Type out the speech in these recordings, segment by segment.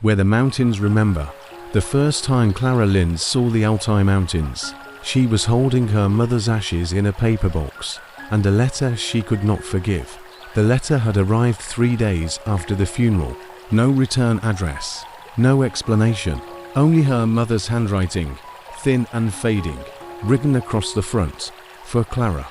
where the mountains remember. The first time Clara Lin saw the Altay Mountains, she was holding her mother's ashes in a paper box, and a letter she could not forgive. The letter had arrived 3 days after the funeral. No return address, no explanation, only her mother's handwriting, thin and fading, written across the front. For Clara.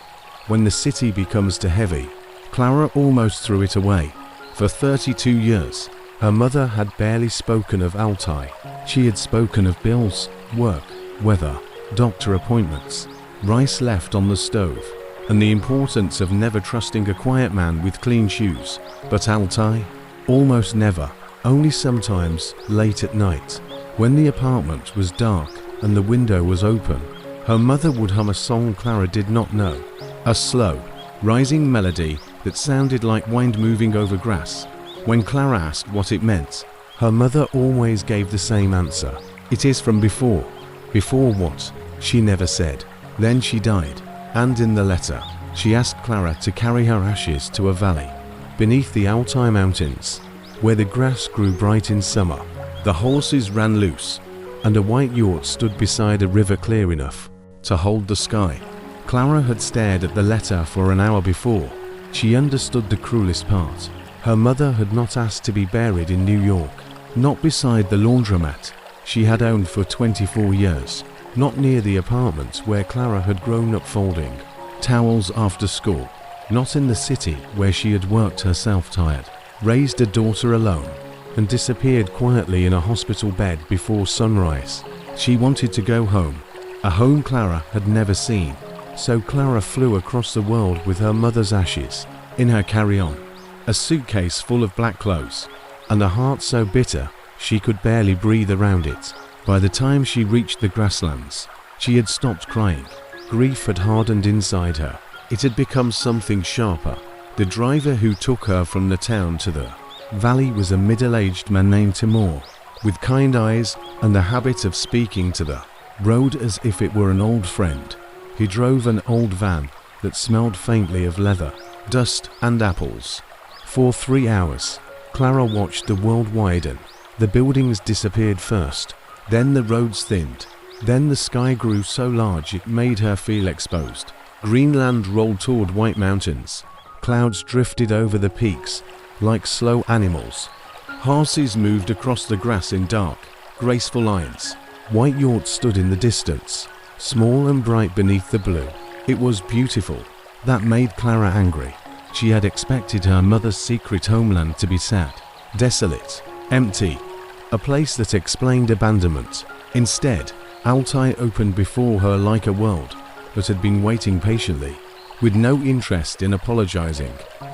When the city becomes too heavy, Clara almost threw it away. For 32 years, her mother had barely spoken of Altay. She had spoken of bills, work, weather, doctor appointments, rice left on the stove, and the importance of never trusting a quiet man with clean shoes. But Altay? Almost never, only sometimes late at night, when the apartment was dark and the window was open. Her mother would hum a song Clara did not know, a slow, rising melody that sounded like wind moving over grass. When Clara asked what it meant, her mother always gave the same answer. It is from before. Before what? She never said. Then she died, and in the letter, she asked Clara to carry her ashes to a valley, beneath the Altay Mountains, where the grass grew bright in summer, the horses ran loose, and a white yacht stood beside a river clear enough to hold the sky. Clara had stared at the letter for an hour before. She understood the cruelest part. Her mother had not asked to be buried in New York, not beside the laundromat she had owned for 24 years, not near the apartment where Clara had grown up folding towels after school, not in the city where she had worked herself tired, raised a daughter alone, and disappeared quietly in a hospital bed before sunrise. She wanted to go home, a home Clara had never seen. So Clara flew across the world with her mother's ashes in her carry-on, a suitcase full of black clothes, and a heart so bitter she could barely breathe around it. By the time she reached the grasslands, she had stopped crying. Grief had hardened inside her. It had become something sharper. The driver who took her from the town to the valley was a middle-aged man named Timur, with kind eyes and a habit of speaking to the road as if it were an old friend. He drove an old van that smelled faintly of leather, dust and apples. For 3 hours, Clara watched the world widen. The buildings disappeared first, then the roads thinned, then the sky grew so large it made her feel exposed. Greenland rolled toward white mountains. Clouds drifted over the peaks like slow animals. Horses moved across the grass in dark, graceful lines. White yachts stood in the distance, small and bright beneath the blue. It was beautiful. That made Clara angry. She had expected her mother's secret homeland to be sad, desolate, empty, a place that explained abandonment. Instead, Altay opened before her like a world that had been waiting patiently, with no interest in apologizing.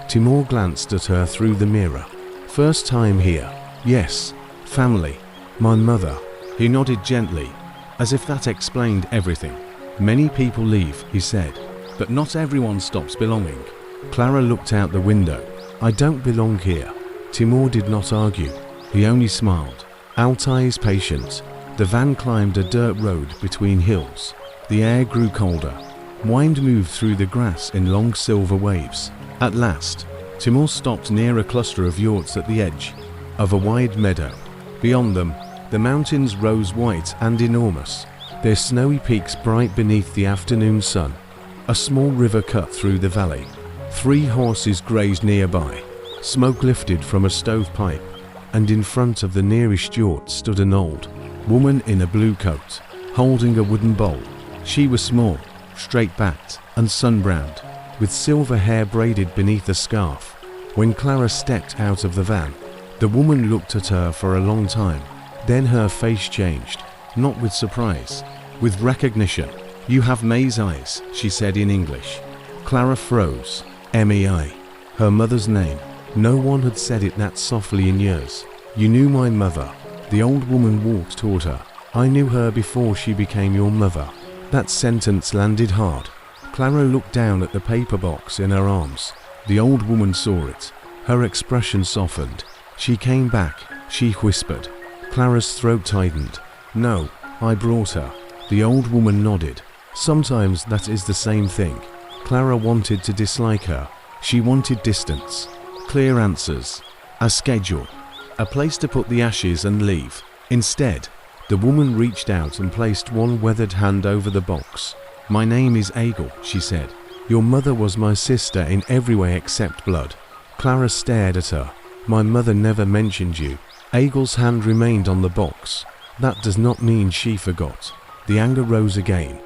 Timur glanced at her through the mirror. First time here? Yes. Family. My mother. He nodded gently, as if that explained everything. Many people leave, he said, but not everyone stops belonging. Clara looked out the window. I don't belong here. Timur did not argue. He only smiled. Altay is patient. The van climbed a dirt road between hills. The air grew colder. Wind moved through the grass in long silver waves. At last, Timur stopped near a cluster of yachts at the edge of a wide meadow. Beyond them, the mountains rose white and enormous, their snowy peaks bright beneath the afternoon sun. A small river cut through the valley. 3 horses grazed nearby. Smoke lifted from a stovepipe, and in front of the nearest yacht stood an old woman in a blue coat, holding a wooden bowl. She was small, straight-backed, and sun-browned, with silver hair braided beneath a scarf. When Clara stepped out of the van, the woman looked at her for a long time. Then her face changed, not with surprise, with recognition. You have May's eyes, she said in English. Clara froze. Mei. Her mother's name. No one had said it that softly in years. You knew my mother. The old woman walked toward her. I knew her before she became your mother. That sentence landed hard. Clara looked down at the paper box in her arms. The old woman saw it. Her expression softened. She came back, she whispered. Clara's throat tightened. No, I brought her. The old woman nodded. Sometimes that is the same thing. Clara wanted to dislike her. She wanted distance, clear answers, a schedule. a place to put the ashes and leave. Instead, the woman reached out and placed one weathered hand over the box. "My name is Aigul," she said. "Your mother was my sister in every way except blood." Clara stared at her. "My mother never mentioned you." Aigul's hand remained on the box. "That does not mean she forgot." The anger rose again,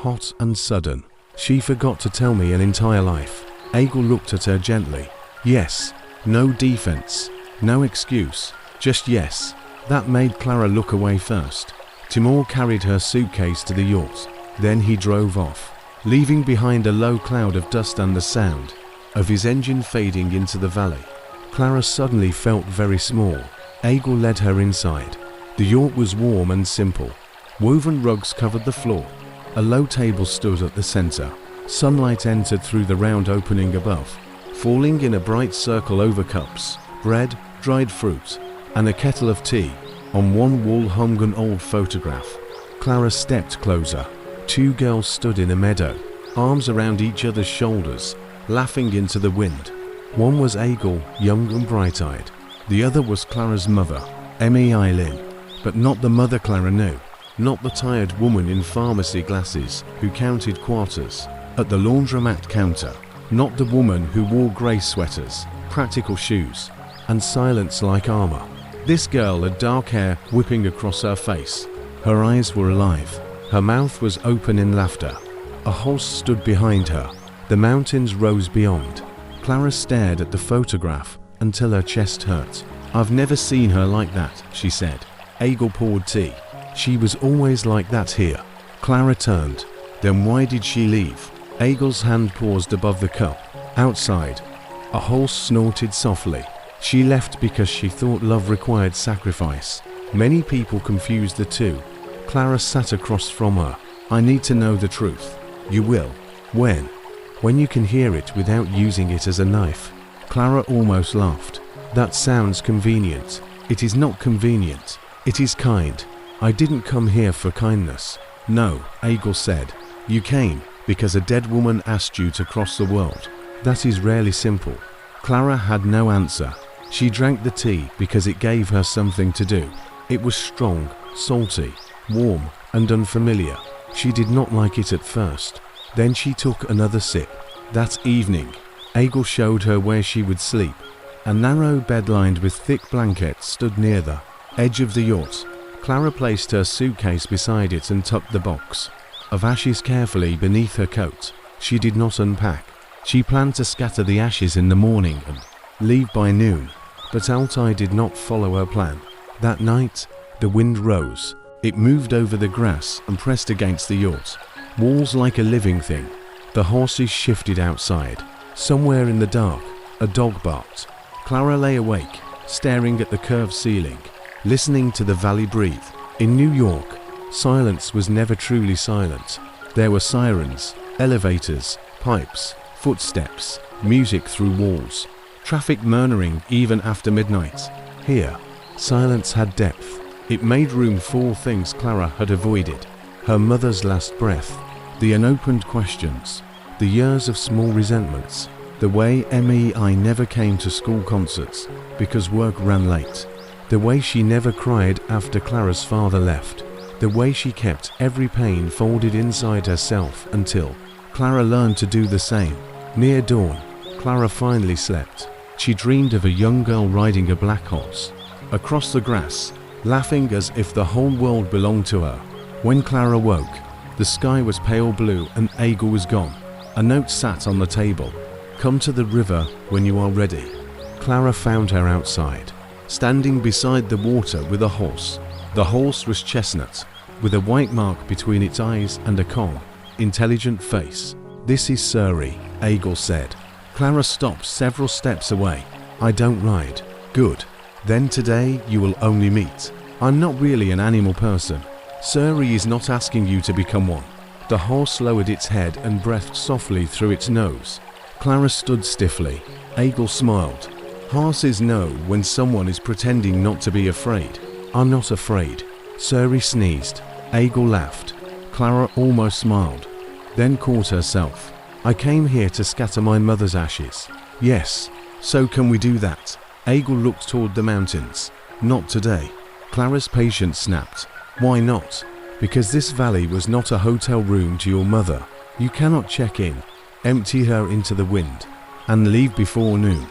hot and sudden. "She forgot to tell me an entire life." Aigul looked at her gently. "Yes, no defense, no excuse, just yes." That made Clara look away first. Timur carried her suitcase to the yacht. Then he drove off, leaving behind a low cloud of dust and the sound of his engine fading into the valley. Clara suddenly felt very small. Aigul led her inside. The yacht was warm and simple. Woven rugs covered the floor. A low table stood at the center. Sunlight entered through the round opening above, falling in a bright circle over cups, bread, dried fruit, and a kettle of tea. On one wall hung an old photograph. Clara stepped closer. Two girls stood in a meadow, arms around each other's shoulders, laughing into the wind. One was Aigul, young and bright-eyed. The other was Clara's mother, Altay Lin, but not the mother Clara knew. Not the tired woman in pharmacy glasses who counted quarters at the laundromat counter. Not the woman who wore grey sweaters, practical shoes, and silence like armor. This girl had dark hair whipping across her face. Her eyes were alive. Her mouth was open in laughter. A horse stood behind her. The mountains rose beyond. Clara stared at the photograph until her chest hurt. "I've never seen her like that," she said. Aigul poured tea. "She was always like that here." Clara turned. "Then why did she leave?" Aigul's hand paused above the cup. Outside, a horse snorted softly. "She left because she thought love required sacrifice." Many people confused the two. Clara sat across from her. "I need to know the truth." "You will." "When?" "When you can hear it without using it as a knife." Clara almost laughed. "That sounds convenient." "It is not convenient. It is kind. I didn't come here for kindness." "No," Aigul said. "You came because a dead woman asked you to cross the world." "That is rarely simple." Clara had no answer. She drank the tea because it gave her something to do. It was strong, salty, warm, and unfamiliar. She did not like it at first. Then she took another sip. That evening, Aigul showed her where she would sleep. A narrow bed lined with thick blankets stood near the edge of the yacht. Clara placed her suitcase beside it and tucked the box of ashes carefully beneath her coat. She did not unpack. She planned to scatter the ashes in the morning and leave by noon. But Altay did not follow her plan. That night, the wind rose. It moved over the grass and pressed against the yacht, walls like a living thing. The horses shifted outside. Somewhere in the dark, a dog barked. Clara lay awake, staring at the curved ceiling, listening to the valley breathe. In New York, silence was never truly silent. There were sirens, elevators, pipes, footsteps, music through walls, traffic murmuring even after midnight. Here, silence had depth. It made room for things Clara had avoided. Her mother's last breath, the unopened questions, the years of small resentments, the way MEI never came to school concerts because work ran late, the way she never cried after Clara's father left, the way she kept every pain folded inside herself until Clara learned to do the same. Near dawn, Clara finally slept. She dreamed of a young girl riding a black horse across the grass, laughing as if the whole world belonged to her. When Clara woke, the sky was pale blue and Aigul was gone. A note sat on the table. "Come to the river when you are ready." Clara found her outside, standing beside the water with a horse. The horse was chestnut, with a white mark between its eyes and a calm, intelligent face. "This is Suri," Aigul said. Clara stopped several steps away. "I don't ride." "Good. Then today you will only meet. I'm not really an animal person. Suri is not asking you to become one." The horse lowered its head and breathed softly through its nose. Clara stood stiffly. Aigul smiled. "Horses know when someone is pretending not to be afraid." "I'm not afraid." Suri sneezed. Aigul laughed. Clara almost smiled, then caught herself. "I came here to scatter my mother's ashes." "Yes, so can we do that?" Aigul looked toward the mountains. Not today. Clara's patience snapped. Why not? Because this valley was not a hotel room to your mother. You cannot check in, empty her into the wind, and leave before noon.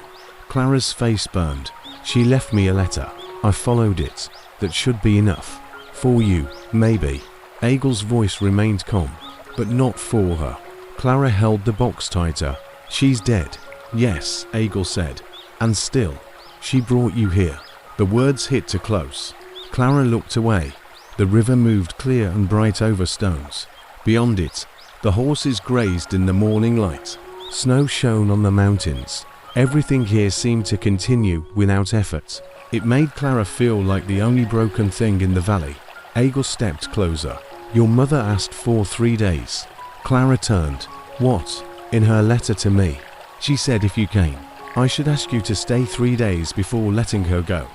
Clara's face burned. She left me a letter. I followed it. That should be enough. For you, maybe. Aigul's voice remained calm, but not for her. Clara held the box tighter. She's dead. Yes, Aigul said. And still, she brought you here. The words hit too close. Clara looked away. The river moved clear and bright over stones. Beyond it, the horses grazed in the morning light. Snow shone on the mountains. Everything here seemed to continue without effort. It made Clara feel like the only broken thing in the valley. Aigul stepped closer. Your mother asked for 3 days. Clara turned. What? In her letter to me. She said if you came, I should ask you to stay 3 days before letting her go.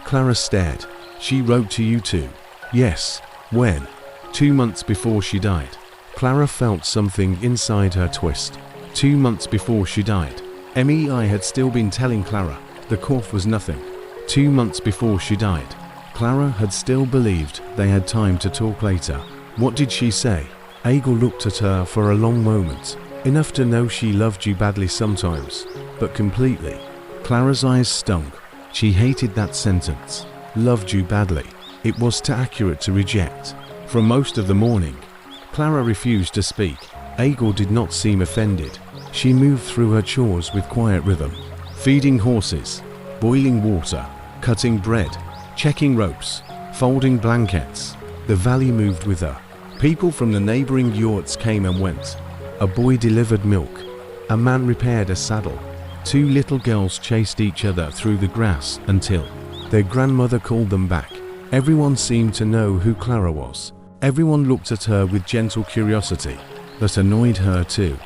Clara stared. She wrote to you too. Yes. When? 2 months before she died. Clara felt something inside her twist. 2 months before she died. MEI had still been telling Clara the cough was nothing. 2 months before she died. Clara had still believed they had time to talk later. What did she say? Aigul looked at her for a long moment, enough to know she loved you badly sometimes, but completely. Clara's eyes stung. She hated that sentence. Loved you badly. It was too accurate to reject. For most of the morning, Clara refused to speak. Aigul did not seem offended. She moved through her chores with quiet rhythm, feeding horses, boiling water, cutting bread, checking ropes, folding blankets. The valley moved with her. People from the neighboring yurts came and went. A boy delivered milk. A man repaired a saddle. 2 little girls chased each other through the grass until their grandmother called them back. Everyone seemed to know who Clara was. Everyone looked at her with gentle curiosity that annoyed her too.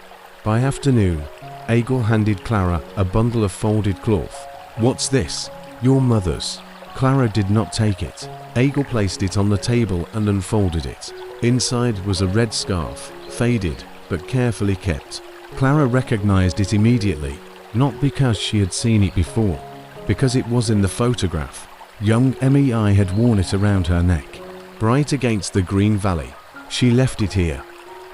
By afternoon, Aigul handed Clara a bundle of folded cloth. What's this? Your mother's. Clara did not take it. Aigul placed it on the table and unfolded it. Inside was a red scarf, faded but carefully kept. Clara recognized it immediately, not because she had seen it before, because it was in the photograph. Young MEI had worn it around her neck, bright against the green valley. She left it here.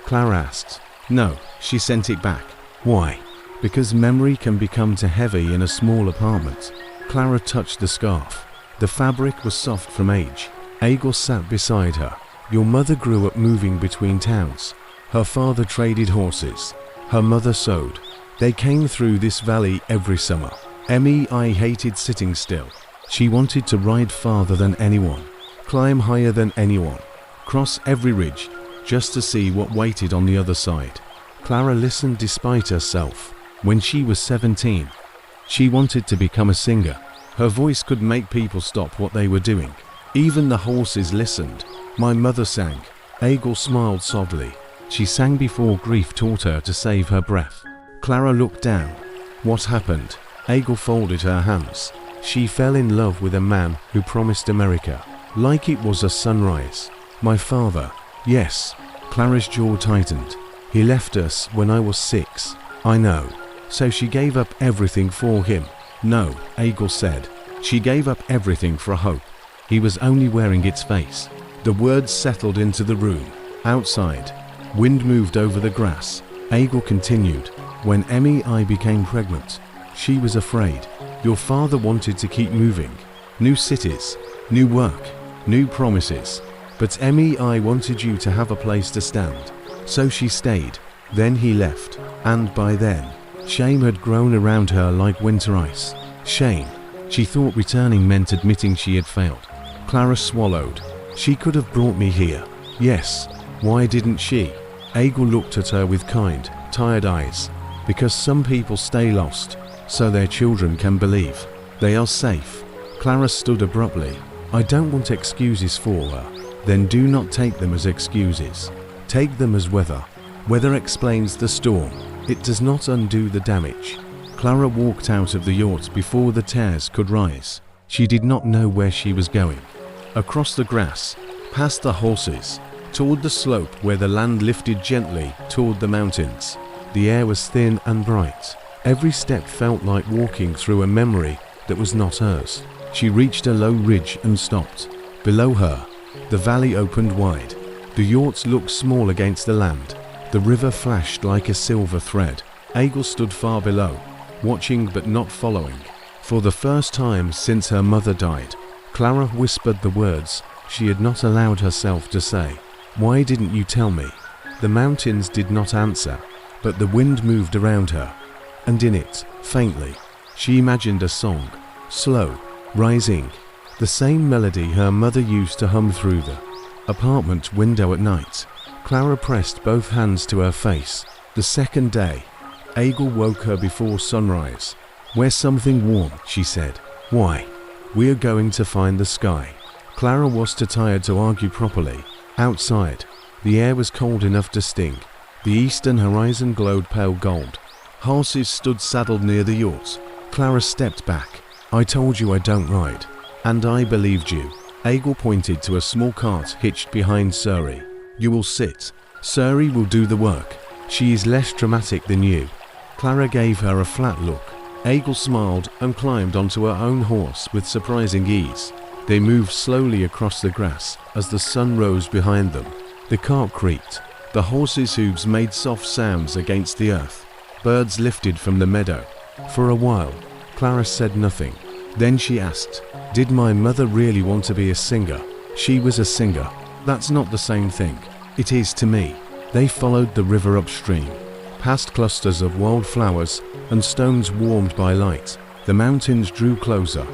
Clara asked. No, she sent it back. Why? Because memory can become too heavy in a small apartment. Clara touched the scarf. The fabric was soft from age. Aigul sat beside her. Your mother grew up moving between towns. Her father traded horses. Her mother sewed. They came through this valley every summer. MEI hated sitting still. She wanted to ride farther than anyone, climb higher than anyone, cross every ridge, just to see what waited on the other side. Clara listened despite herself. When she was 17, she wanted to become a singer. Her voice could make people stop what they were doing. Even the horses listened. My mother sang. Aigul smiled softly. She sang before grief taught her to save her breath. Clara looked down. What happened? Aigul folded her hands. She fell in love with a man who promised America, like it was a sunrise. My father. Yes. Clara's jaw tightened. He left us when I was 6. I know. So she gave up everything for him. No, Aigul said. She gave up everything for hope. He was only wearing its face. The words settled into the room. Outside, wind moved over the grass. Aigul continued. When MEI became pregnant, she was afraid. Your father wanted to keep moving. New cities, new work, new promises. But MEI wanted you to have a place to stand. So she stayed. Then he left. And by then, shame had grown around her like winter ice. Shame. She thought returning meant admitting she had failed. Clara swallowed. She could have brought me here. Yes. Why didn't she? Aigul looked at her with kind, tired eyes. Because some people stay lost, so their children can believe they are safe. Clara stood abruptly. I don't want excuses for her. Then do not take them as excuses. Take them as weather. Weather explains the storm. It does not undo the damage. Clara walked out of the yacht before the tears could rise. She did not know where she was going. Across the grass, past the horses, toward the slope where the land lifted gently toward the mountains. The air was thin and bright. Every step felt like walking through a memory that was not hers. She reached a low ridge and stopped. Below her, the valley opened wide. The yurts looked small against the land. The river flashed like a silver thread. Aigul stood far below, watching but not following. For the first time since her mother died, Clara whispered the words she had not allowed herself to say. "Why didn't you tell me?" The mountains did not answer, but the wind moved around her, and in it, faintly, she imagined a song, slow, rising, the same melody her mother used to hum through the apartment window at night. Clara pressed both hands to her face. The second day, Aigul woke her before sunrise. "Wear something warm," she said. "Why?" "We're going to find the sky." Clara was too tired to argue properly. Outside, the air was cold enough to sting. The eastern horizon glowed pale gold. Horses stood saddled near the yurts. Clara stepped back. "I told you I don't ride. And I believed you." Aigul pointed to a small cart hitched behind Suri. "You will sit. Suri will do the work. She is less dramatic than you." Clara gave her a flat look. Aigul smiled and climbed onto her own horse with surprising ease. They moved slowly across the grass as the sun rose behind them. The cart creaked. The horses' hooves made soft sounds against the earth. Birds lifted from the meadow. For a while, Clara said nothing. Then she asked, "Did my mother really want to be a singer?" "She was a singer." "That's not the same thing." "It is to me." They followed the river upstream, past clusters of wildflowers and stones warmed by light. The mountains drew closer,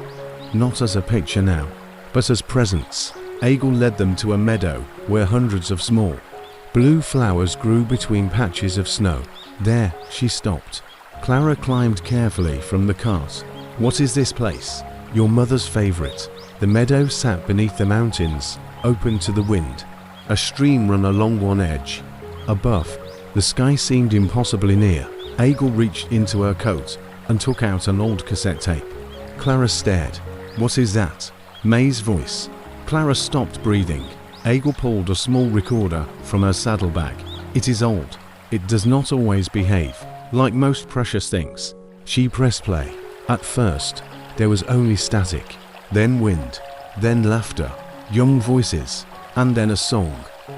not as a picture now, but as presence. Aigul led them to a meadow where hundreds of small, blue flowers grew between patches of snow. There, she stopped. Clara climbed carefully from the cart. "What is this place?" "Your mother's favorite." The meadow sat beneath the mountains, open to the wind. A stream ran along one edge. Above, the sky seemed impossibly near. Aigul reached into her coat and took out an old cassette tape. Clara stared. "What is that?" May's voice. Clara stopped breathing. Aigul pulled a small recorder from her saddlebag. "It is old. It does not always behave, like most precious things." She pressed play. At first, there was only static, then wind, then laughter, young voices, and then a song.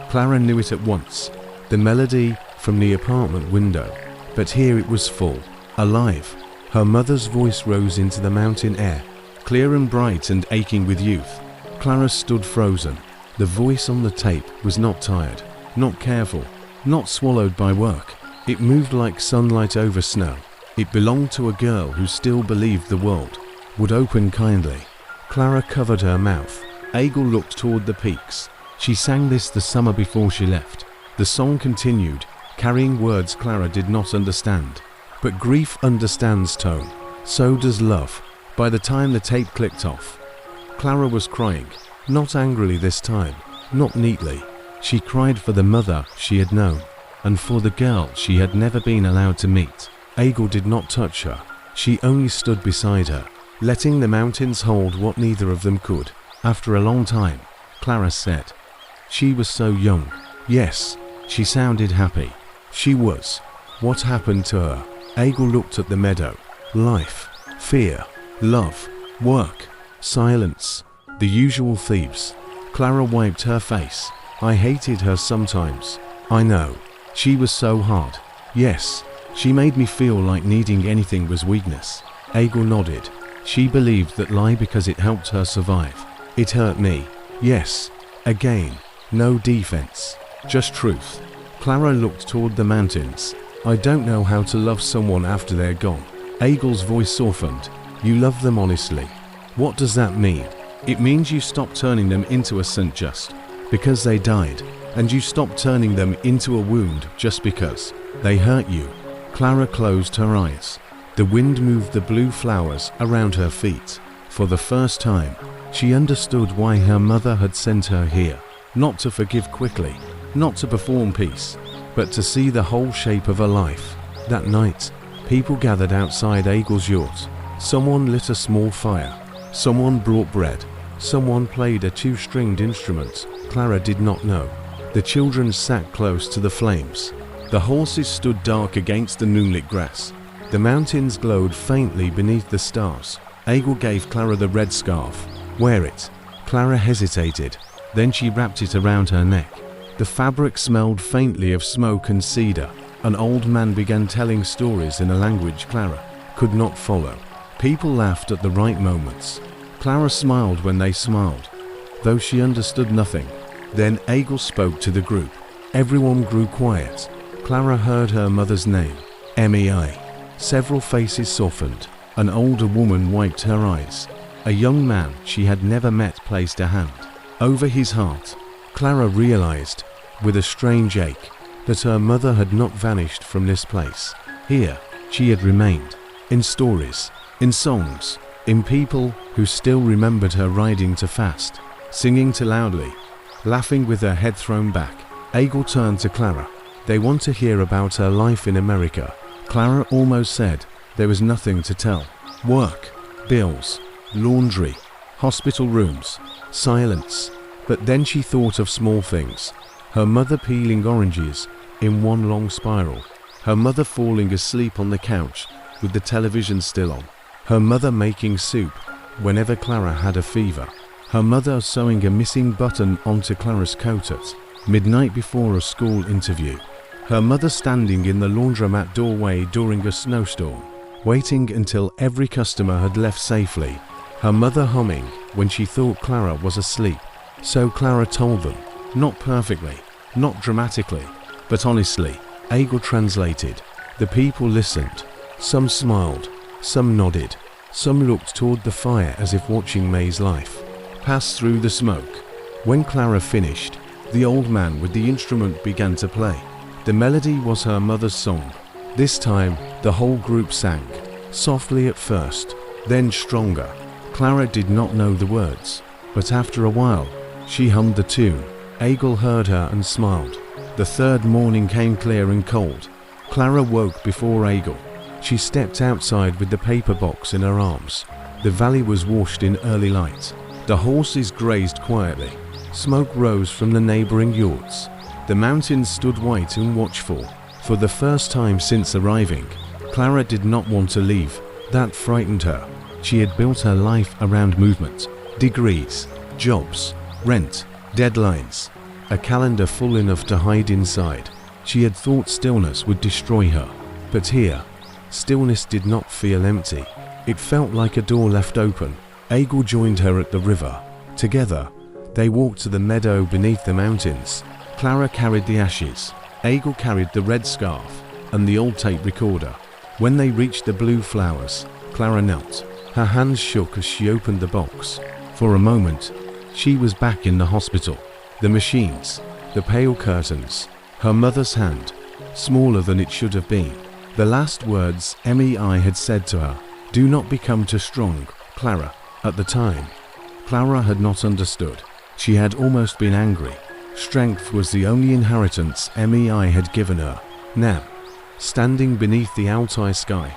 Clara knew it at once. The melody from the apartment window. But here it was full, alive. Her mother's voice rose into the mountain air, clear and bright and aching with youth. Clara stood frozen. The voice on the tape was not tired, not careful, not swallowed by work. It moved like sunlight over snow. It belonged to a girl who still believed the world would open kindly. Clara covered her mouth. Aigul looked toward the peaks. She sang this the summer before she left. The song continued, carrying words Clara did not understand. But grief understands tone. So does love. By the time the tape clicked off, Clara was crying. Not angrily this time, not neatly. She cried for the mother she had known, and for the girl she had never been allowed to meet. Aigul did not touch her. She only stood beside her, letting the mountains hold what neither of them could. After a long time, Clara said, "She was so young." Yes, she sounded happy. She was. What happened to her? Aigul looked at the meadow. Life, fear, love, work, silence, the usual thieves. Clara wiped her face. "I hated her sometimes. I know. She was so hard. Yes, she made me feel like needing anything was weakness." Aigul nodded. She believed that lie because it helped her survive. "It hurt me." Yes. Again, no defense, just truth. Clara looked toward the mountains. "I don't know how to love someone after they're gone." Aigul's voice softened. "You love them honestly." "What does that mean?" "It means you stop turning them into a saint just because they died, and you stop turning them into a wound just because they hurt you." Clara closed her eyes. The wind moved the blue flowers around her feet. For the first time, she understood why her mother had sent her here. Not to forgive quickly, not to perform peace, but to see the whole shape of her life. That night, people gathered outside Aigul's yurt. Someone lit a small fire. Someone brought bread. Someone played a two-stringed instrument Clara did not know. The children sat close to the flames. The horses stood dark against the moonlit grass. The mountains glowed faintly beneath the stars. Aigul gave Clara the red scarf. Wear it. Clara hesitated. Then she wrapped it around her neck. The fabric smelled faintly of smoke and cedar. An old man began telling stories in a language Clara could not follow. People laughed at the right moments. Clara smiled when they smiled, though she understood nothing. Then Aigul spoke to the group. Everyone grew quiet. Clara heard her mother's name, Mei. Several faces softened. An older woman wiped her eyes. A young man she had never met placed a hand over his heart. Clara realized, with a strange ache, that her mother had not vanished from this place. Here, she had remained, in stories, in songs, in people who still remembered her riding too fast, singing too loudly, laughing with her head thrown back. Aigul turned to Clara. They want to hear about her life in America. Clara almost said there was nothing to tell. Work, bills, laundry, hospital rooms, silence. But then she thought of small things. Her mother peeling oranges in one long spiral. Her mother falling asleep on the couch with the television still on. Her mother making soup whenever Clara had a fever. Her mother sewing a missing button onto Clara's coat at midnight before a school interview. Her mother standing in the laundromat doorway during a snowstorm, waiting until every customer had left safely. Her mother humming when she thought Clara was asleep. So Clara told them, not perfectly, not dramatically, but honestly. Aigul translated. The people listened. Some smiled, some nodded, some looked toward the fire as if watching May's life pass through the smoke. When Clara finished, the old man with the instrument began to play. The melody was her mother's song. This time, the whole group sang, softly at first, then stronger. Clara did not know the words, but after a while, she hummed the tune. Aigul heard her and smiled. The third morning came clear and cold. Clara woke before Aigul. She stepped outside with the paper box in her arms. The valley was washed in early light. The horses grazed quietly. Smoke rose from the neighboring yurts. The mountains stood white and watchful. For the first time since arriving, Clara did not want to leave. That frightened her. She had built her life around movement, degrees, jobs, rent, deadlines, a calendar full enough to hide inside. She had thought stillness would destroy her. But here, stillness did not feel empty. It felt like a door left open. Aigul joined her at the river. Together, they walked to the meadow beneath the mountains. Clara carried the ashes. Aigul carried the red scarf and the old tape recorder. When they reached the blue flowers, Clara knelt. Her hands shook as she opened the box. For a moment, she was back in the hospital. The machines, the pale curtains, her mother's hand, smaller than it should have been. The last words Mei had said to her, "Do not become too strong, Clara." At the time, Clara had not understood. She had almost been angry. Strength was the only inheritance Mei had given her. Now, standing beneath the Altay sky,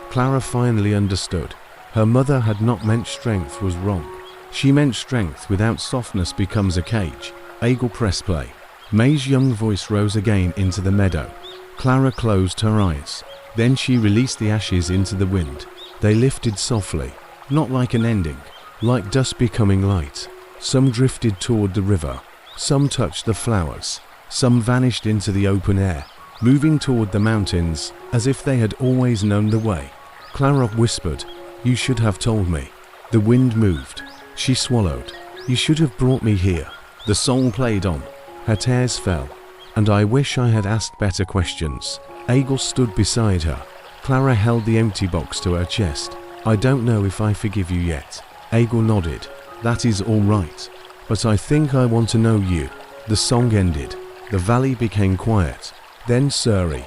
Clara finally understood. Her mother had not meant strength was wrong. She meant strength without softness becomes a cage. Aigul pressed play. May's young voice rose again into the meadow. Clara closed her eyes. Then she released the ashes into the wind. They lifted softly, not like an ending, like dust becoming light. Some drifted toward the river. Some touched the flowers. Some vanished into the open air, moving toward the mountains as if they had always known the way. Clara whispered, "You should have told me." The wind moved. She swallowed. "You should have brought me here." The song played on. Her tears fell. "And I wish I had asked better questions." Aigul stood beside her. Clara held the empty box to her chest. "I don't know if I forgive you yet." Aigul nodded. "That is all right. But I think I want to know you." The song ended. The valley became quiet. Then Suri,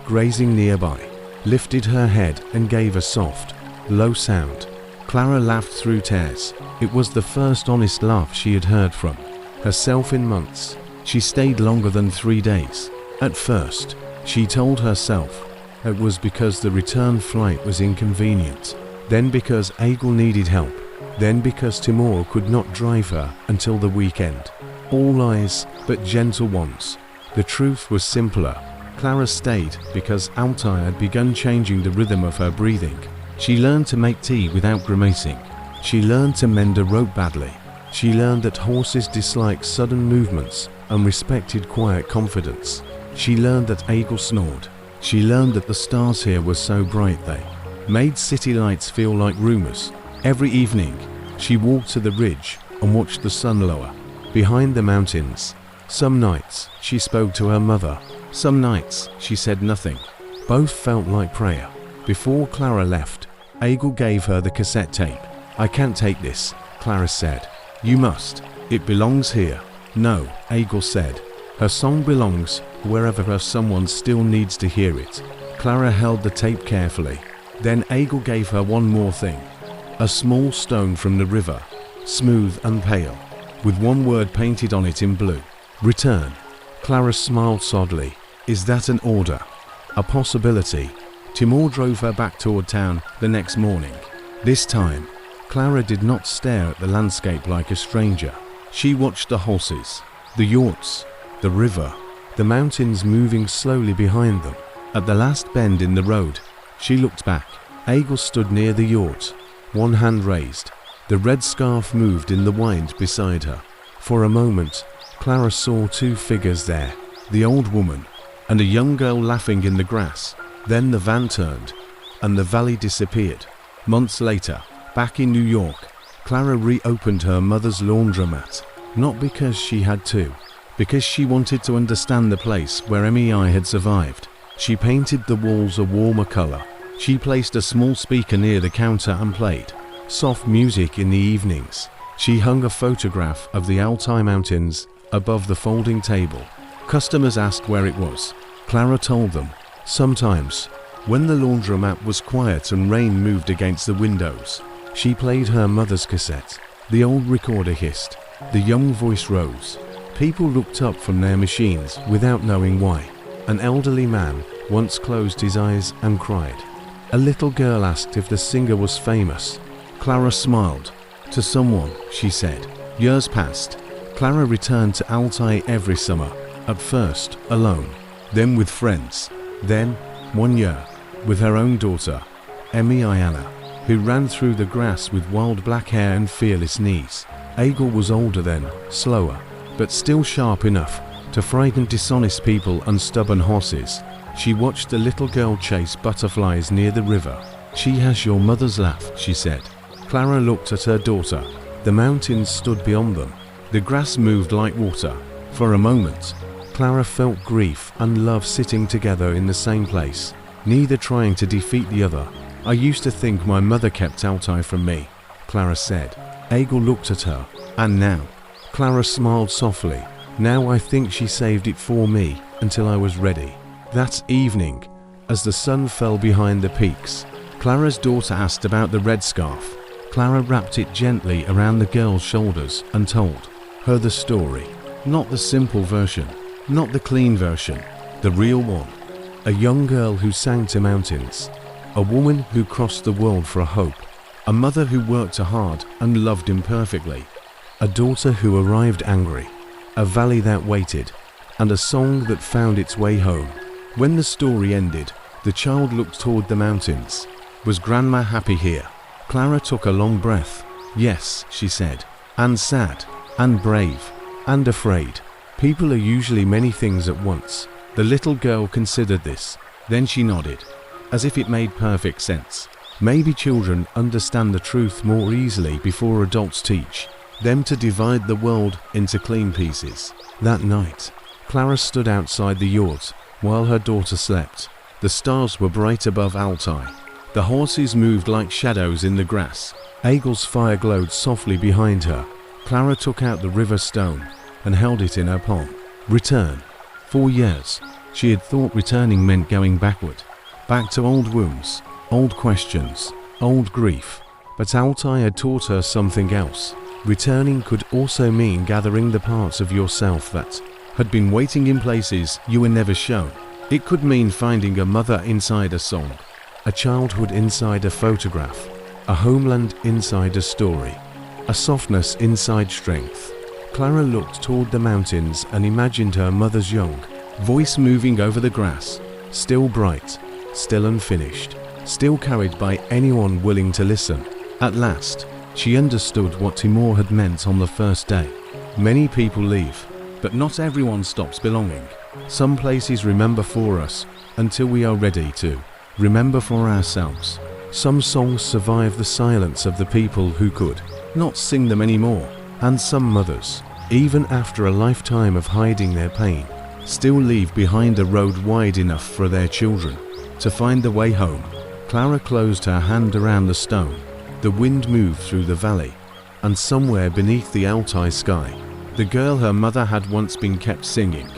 grazing nearby, lifted her head and gave a soft, low sound. Clara laughed through tears. It was the first honest laugh she had heard from herself in months. She stayed longer than 3 days. At first, she told herself it was because the return flight was inconvenient, then because Aigul needed help, then because Timur could not drive her until the weekend. All eyes, but gentle ones. The truth was simpler. Clara stayed because Altay had begun changing the rhythm of her breathing. She learned to make tea without grimacing. She learned to mend a rope badly. She learned that horses dislike sudden movements and respected quiet confidence. She learned that Aigul snored. She learned that the stars here were so bright they made city lights feel like rumors. Every evening, she walked to the ridge and watched the sun lower behind the mountains. Some nights, she spoke to her mother. Some nights, she said nothing. Both felt like prayer. Before Clara left, Aigul gave her the cassette tape. "I can't take this," Clara said. "You must. It belongs here." "No," Aigul said. "Her song belongs wherever someone still needs to hear it." Clara held the tape carefully. Then Aigul gave her one more thing. A small stone from the river, smooth and pale, with one word painted on it in blue. "Return." Clara smiled sadly. "Is that an order?" A possibility. Timur drove her back toward town the next morning. This time, Clara did not stare at the landscape like a stranger. She watched the horses, the yachts, the river, the mountains moving slowly behind them. At the last bend in the road, she looked back. Aigul stood near the yacht, one hand raised. The red scarf moved in the wind beside her. For a moment, Clara saw two figures there, the old woman and a young girl laughing in the grass. Then the van turned, and the valley disappeared. Months later, back in New York, Clara reopened her mother's laundromat, not because she had to, because she wanted to understand the place where MEI had survived. She painted the walls a warmer color. She placed a small speaker near the counter and played soft music in the evenings. She hung a photograph of the Altay Mountains above the folding table. Customers asked where it was. Clara told them. Sometimes, when the laundromat was quiet and rain moved against the windows, she played her mother's cassette. The old recorder hissed. The young voice rose. People looked up from their machines without knowing why. An elderly man once closed his eyes and cried. A little girl asked if the singer was famous. Clara smiled. To someone, she said. Years passed. Clara returned to Altay every summer, at first alone, then with friends. Then, one year, with her own daughter, MEI Anna, who ran through the grass with wild black hair and fearless knees. Aigul was older then, slower, but still sharp enough to frighten dishonest people and stubborn horses. She watched the little girl chase butterflies near the river. She has your mother's laugh, she said. Clara looked at her daughter. The mountains stood beyond them. The grass moved like water. For a moment, Clara felt grief and love sitting together in the same place, neither trying to defeat the other. I used to think my mother kept Altay from me, Clara said. Aigul looked at her. And now? Clara smiled softly. Now I think she saved it for me until I was ready. That evening, as the sun fell behind the peaks, Clara's daughter asked about the red scarf. Clara wrapped it gently around the girl's shoulders and told her the story. Not the simple version, not the clean version, the real one. A young girl who sang to mountains, a woman who crossed the world for a hope, a mother who worked hard and loved imperfectly, a daughter who arrived angry, a valley that waited, and a song that found its way home. When the story ended, the child looked toward the mountains. Was Grandma happy here? Clara took a long breath. Yes, she said. And sad, and brave, and afraid. People are usually many things at once. The little girl considered this. Then she nodded, as if it made perfect sense. Maybe children understand the truth more easily before adults teach them to divide the world into clean pieces. That night, Clara stood outside the yacht while her daughter slept. The stars were bright above Altay. The horses moved like shadows in the grass. Aigul's fire glowed softly behind her. Clara took out the river stone and held it in her palm. Return. For years, she had thought returning meant going backward. Back to old wounds, old questions, old grief. But Altay had taught her something else. Returning could also mean gathering the parts of yourself that had been waiting in places you were never shown. It could mean finding a mother inside a song, a childhood inside a photograph, a homeland inside a story, a softness inside strength. Clara looked toward the mountains and imagined her mother's young voice moving over the grass, still bright, still unfinished. still carried by anyone willing to listen. At last, she understood what Timur had meant on the first day. Many people leave, but not everyone stops belonging. Some places remember for us until we are ready to remember for ourselves. Some songs survive the silence of the people who could not sing them anymore, and some mothers, even after a lifetime of hiding their pain, still leave behind a road wide enough for their children to find the way home. Clara closed her hand around the stone. The wind moved through the valley, and somewhere beneath the Altai sky, the girl her mother had once been kept singing.